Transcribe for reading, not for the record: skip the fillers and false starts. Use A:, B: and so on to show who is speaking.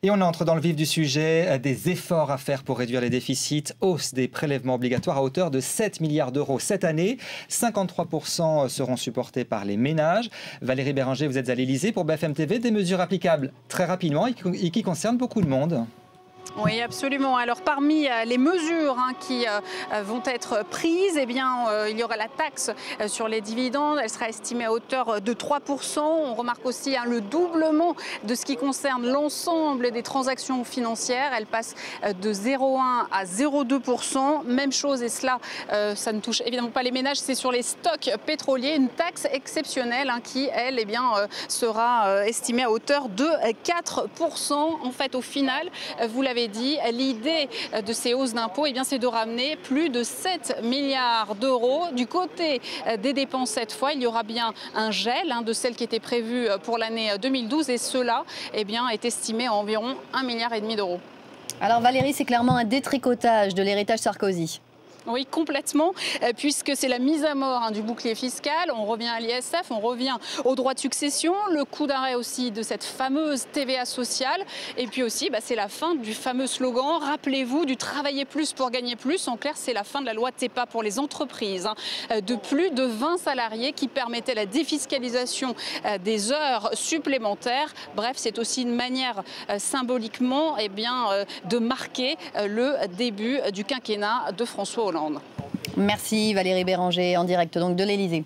A: Et on entre dans le vif du sujet, des efforts à faire pour réduire les déficits. Hausse des prélèvements obligatoires à hauteur de 7 milliards d'euros cette année. 53% seront supportés par les ménages. Valérie Béranger, vous êtes à l'Élysée pour BFM TV. Des mesures applicables très rapidement et qui concernent beaucoup de monde.
B: Oui, absolument. Alors, parmi les mesures qui vont être prises, eh bien, il y aura la taxe sur les dividendes. Elle sera estimée à hauteur de 3%. On remarque aussi le doublement de ce qui concerne l'ensemble des transactions financières. Elle passe de 0,1 à 0,2%. Même chose, et cela, ça ne touche évidemment pas les ménages, c'est sur les stocks pétroliers. Une taxe exceptionnelle qui, elle, eh bien, sera estimée à hauteur de 4%. En fait, au final, vous l'avez dit, l'idée de ces hausses d'impôts, eh bien, c'est de ramener plus de 7 milliards d'euros. Du côté des dépenses, cette fois, il y aura bien un gel de celles qui étaient prévues pour l'année 2012 et cela eh bien, est estimé à environ 1,5 milliard d'euros.
C: Alors Valérie, c'est clairement un détricotage de l'héritage Sarkozy.
B: Oui, complètement, puisque c'est la mise à mort du bouclier fiscal. On revient à l'ISF, on revient au droit de succession, le coup d'arrêt aussi de cette fameuse TVA sociale. Et puis aussi, c'est la fin du fameux slogan, rappelez-vous, du travailler plus pour gagner plus. En clair, c'est la fin de la loi TEPA pour les entreprises de plus de 20 salariés qui permettait la défiscalisation des heures supplémentaires. Bref, c'est aussi une manière symboliquement eh bien, de marquer le début du quinquennat de François Hollande.
C: Merci Valérie Béranger, en direct donc de l'Élysée.